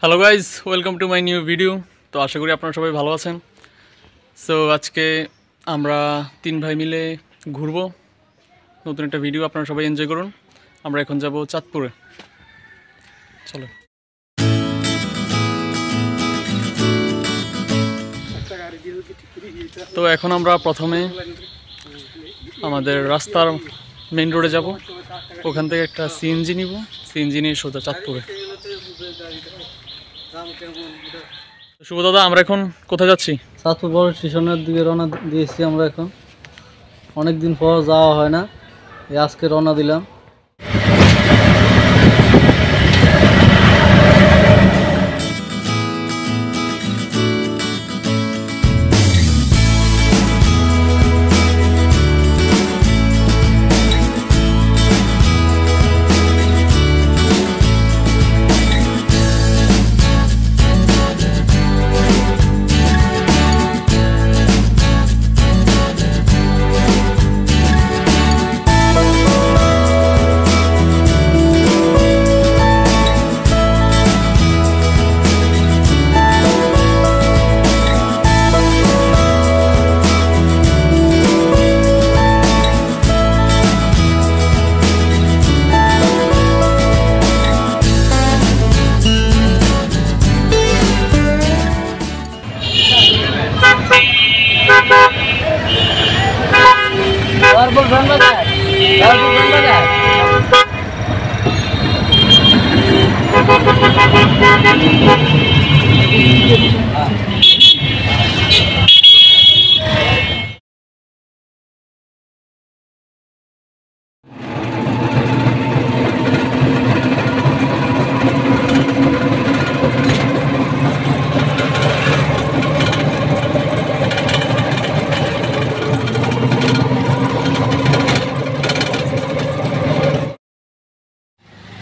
Hello guys, welcome to my new video. তো আশা করি আপনারা সবাই ভালো আছেন। সো আজকে আমরা তিন ভাই মিলে ঘুরবো, নতুন একটা ভিডিও, আপনারা সবাই এনজয় করুন। আমরা এখন যাব চাঁদপুরে, চলো। তো এখন আমরা প্রথমে আমাদের রাস্তার মেইন রোডে যাব, ওখান থেকে একটা সিএনজি নিব, সিএনজি নিয়ে সোজা চাঁদপুরে। শুভ দাদা, আমরা এখন কোথায় যাচ্ছি? চাঁদপুর বড় স্টেশনের দিকে রওনা দিয়েছি আমরা। এখন অনেকদিন পর যাওয়া হয় না, আজকে রওনা দিলাম।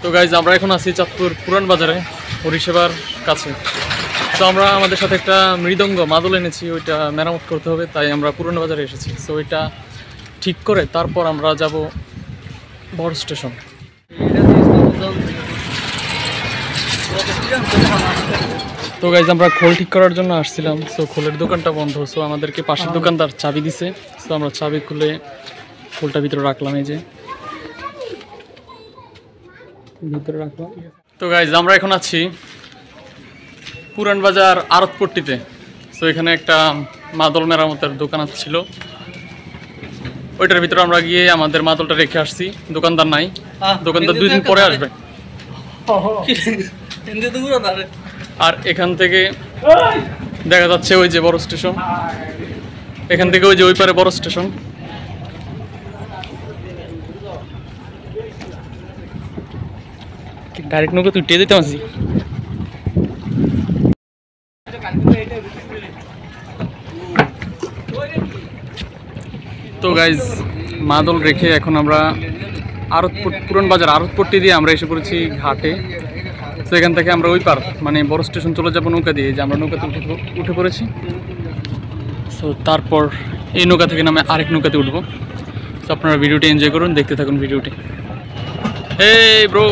তো গাইজ, আমরা এখন আছি চাঁদপুর পুরান বাজারে, পরিষেবার কাছে। তো আমরা আমাদের সাথে একটা মৃদঙ্গ মাদল এনেছি, ওইটা মেরামত করতে হবে, তাই আমরা পুরান বাজারে এসেছি। সো ওইটা ঠিক করে তারপর আমরা যাব বড় স্টেশন। তো গাইজ, আমরা খোল ঠিক করার জন্য আসছিলাম। সো খোলের দোকানটা বন্ধ, সো আমাদেরকে পাশের দোকানদার চাবি দিছে। সো আমরা চাবি খুলে খোলটা ভিতরে রাখলাম, এই যে ভিতরে রাখলাম। তো গাইজ, আমরা এখন আছি পুরান বাজার আড়তপট্টিতে। সো এখানে একটা মাদল মেরামতের দোকান ছিল, ওইটার ভিতরে আমরা গিয়ে আমাদের মাদলটা রেখে আসছি। দোকানদার নাই, দোকানদার 2 দিন পরে আসবে। আর এখান থেকে দেখা যাচ্ছে ওই যে বড় স্টেশন, এখান থেকে ওই যে ওই পারে বড় স্টেশন। ডাইরেক্ট নৌকা তুই টেয়ে দিতে পারছি। তো গাইজ, মাদল রেখে এখন আমরা পুরান বাজার আড়তপট্টি দিয়ে আমরা এসে পড়েছি ঘাটে। তো এখান থেকে আমরা ওই পার মানে বড় স্টেশন চলে যাবো নৌকা দিয়ে, যে আমরা নৌকাতে উঠে পড়েছি। সো তারপর এই নৌকা থেকে নামে আরেক নৌকাতে উঠবো। তো আপনারা ভিডিওটি এনজয় করুন, দেখতে থাকুন ভিডিওটি। হেই ব্রো,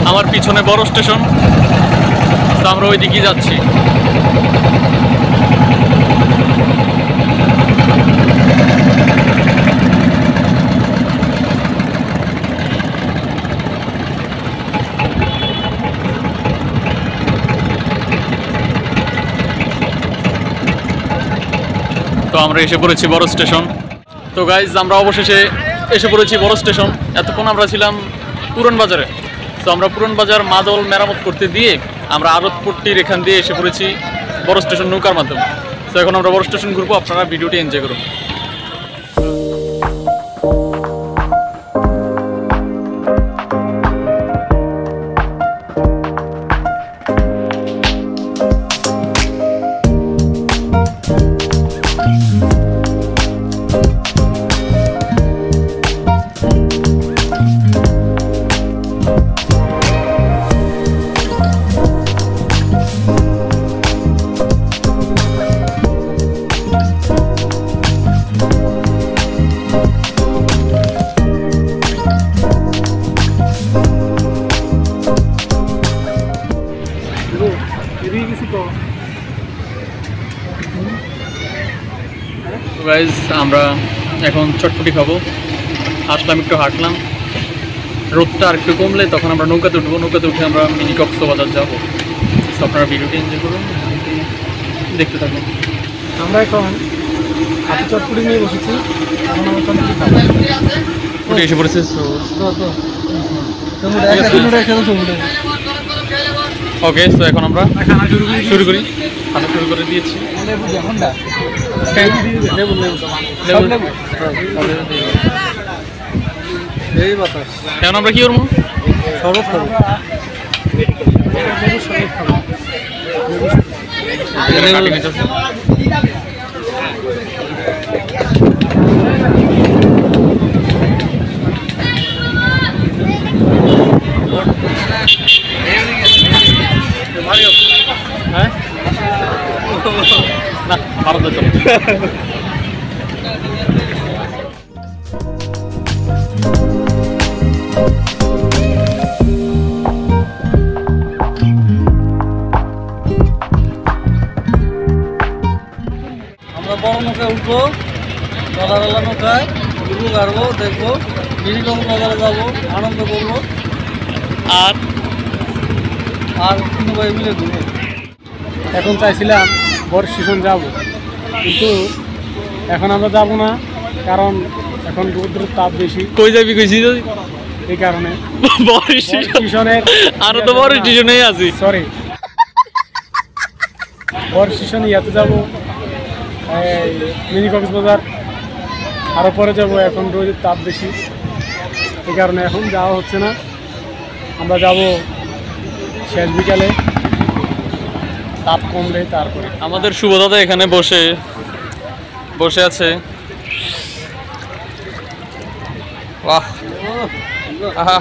আমার পিছনে বড় স্টেশন, তো আমরা ওই দিকেই যাচ্ছি। তো আমরা এসে পড়েছি বড় স্টেশন। তো গাইজ, আমরা অবশেষে এসে পড়েছি বড় স্টেশন। এতক্ষণ আমরা ছিলাম পুরান বাজারে। তো আমরা পুরান বাজার মাদল মেরামত করতে দিয়ে আমরা আড়তপট্টির এখান দিয়ে এসে পড়েছি বড় স্টেশন নৌকার মাধ্যমে। তো এখন আমরা বড় স্টেশন ঘুরবো, আপনারা ভিডিওটি এনজয় করুন। গাইজ আমরা এখন চটপটি খাবো, আসলাম একটু হাঁটলাম, রোদটা আর একটু কমলে তখন আমরা নৌকাতে উঠবো, নৌকাতে উঠে আমরা মিনি কক্সবাজার যাবো। তো আপনারা ভিডিওটি এনজয় করুন, দেখতে থাকুন। আমরা এখন হাতে চটপুরি নিয়ে বসেছি, এখন আমরা চটপুরি খাবো। উঠে এসে পড়েছে। ওকে, তো এখন আমরা শুরু করি, খানা শুরু করে দিয়েছি। এই বাতাস, এখন আমরা কি করবো? শরবত খাবো। হ্যাঁ না, ভারত চলো। আমরা বড় নৌকায় উঠবো, ডলারওয়ালা নৌকায় ঘুরবো, গাড়বো, দেখবো, মিনি কক্সবাজারে যাবো, আনন্দ করবো, আর আর তিন ভাই মিলে ঘুরবো। এখন চাইছিলাম বড় স্টেশন যাব, কিন্তু এখন আমরা যাব না, কারণ এখন রোদ্রের তাপ বেশি, কই যাবি কইছি তো? এই কারণে বড় স্টেশনের আরো তো বড় স্টেশনেই আছি। সরি বড় স্টেশনে ইয়াতে যাব, মিনি কক্সবাজার, আরও পরে যাব। এখন রোদের তাপ বেশি, এই কারণে এখন যাওয়া হচ্ছে না। আমরা যাব শেষ বিকালে, তাপ কমলে তারপরে। আমাদের শুভদাদা এখানে বসে বসে আছে। বাহ, আহা,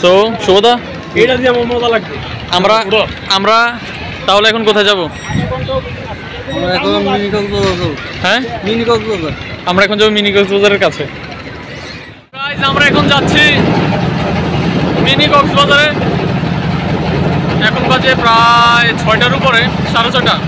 সো শুভদা, এটা দিয়ে আমার মজা লাগবে। আমরা আমরা তাহলে এখন কোথায় যাব? আমরা এখন মিনি কক্সবাজার যাবো। হ্যাঁ, মিনি কক্সবাজার আমরা এখন যাবো মিনি কক্সবাজারের কাছে। গাইস, আমরা এখন যাচ্ছি মিনি কক্সবাজারে। এখন বাজে প্রায় 6টার উপরে, 6:30।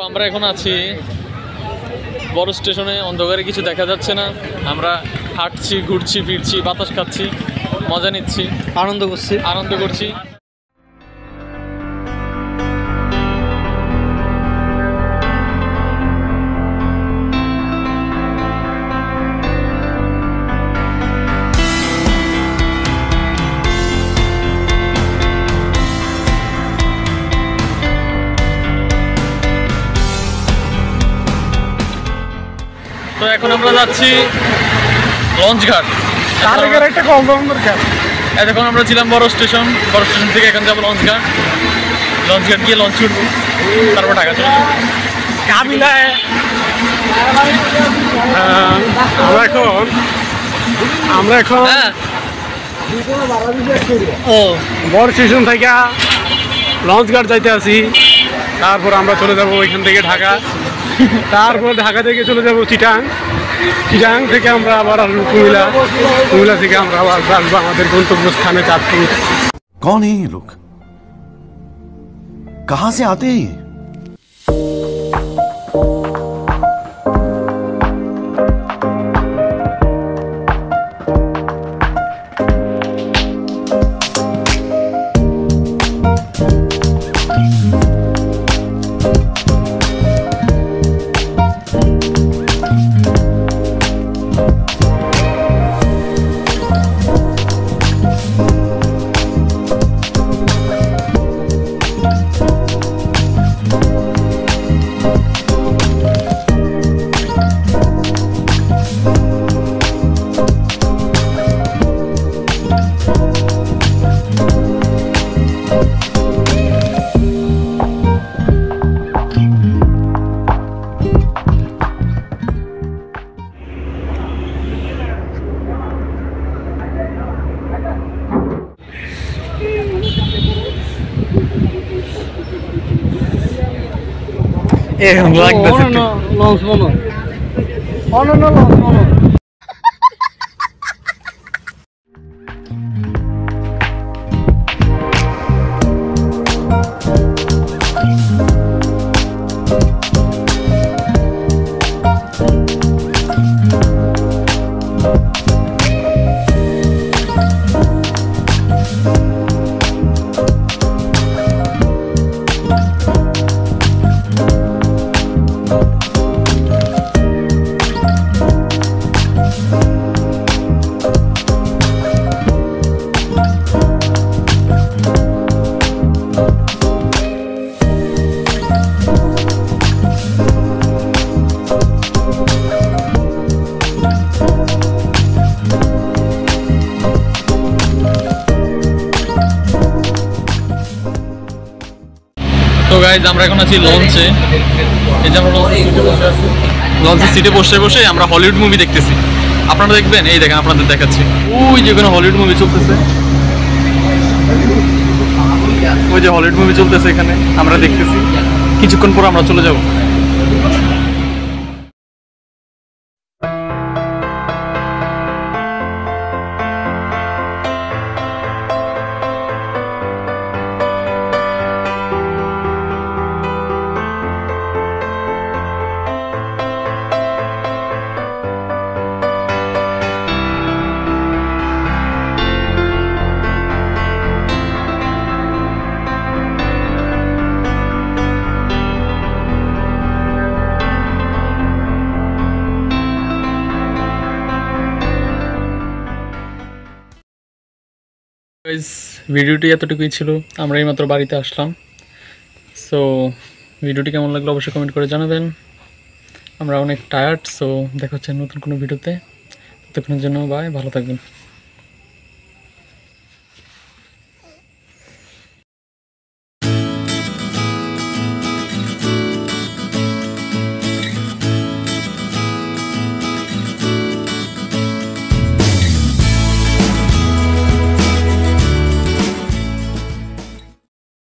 আমরা এখন আছি বড় স্টেশনে, অন্ধকারে কিছু দেখা যাচ্ছে না। আমরা হাঁটছি, ঘুরছি, ফিরছি, বাতাস খাচ্ছি, মজা নিচ্ছি, আনন্দ করছি। তো এখন আমরা যাচ্ছি লঞ্চঘাট। একটা কম দরকার। এতক্ষণ আমরা ছিলাম বড় স্টেশন থেকে এখন যাবো লঞ্চঘাট গিয়ে লঞ্চ উঠবো, তারপর ঢাকা চলে যাবো। আমরা এখন হ্যাঁ বড় স্টেশন থেকে লঞ্চঘাট যাইতে আছি। তারপর আমরা চলে যাব ওইখান থেকে ঢাকা, তারপর ঢাকা থেকে চলে যাব চিটাং থেকে আমরা আবার আসবো কুমিল্লা থেকে আমরা আবার আসবো আমাদের গন্তব্যস্থানে চাঁদপুর। कौन है ये लोग? कहां से आते हैं ये? এখন লাগতেছে লঞ্চ মনো অনন্য লঞ্চ মনো। তো গাইজ আমরা এখন আছি লঞ্চে। এই যে আমরা লঞ্চের সিটে বসে আমরা হলিউড মুভি দেখতেছি। আপনারা দেখবেন, এই দেখেন আপনাদের দেখাচ্ছি, ওই যে কোনো হলিউড মুভি চলতেছে, ওই যে হলিউড মুভি চলতেছে এখানে আমরা দেখতেছি। কিছুক্ষণ পর আমরা চলে যাব। ভিডিওটি এতটুকুই ছিল। আমরা এইমাত্র বাড়িতে আসলাম। সো ভিডিওটি কেমন লাগলো অবশ্যই কমেন্ট করে জানাবেন। আমরা অনেক টায়ার্ড, সো দেখা হচ্ছে নতুন কোনো ভিডিওতে। ততক্ষণের জন্য বাই, ভালো থাকবেন।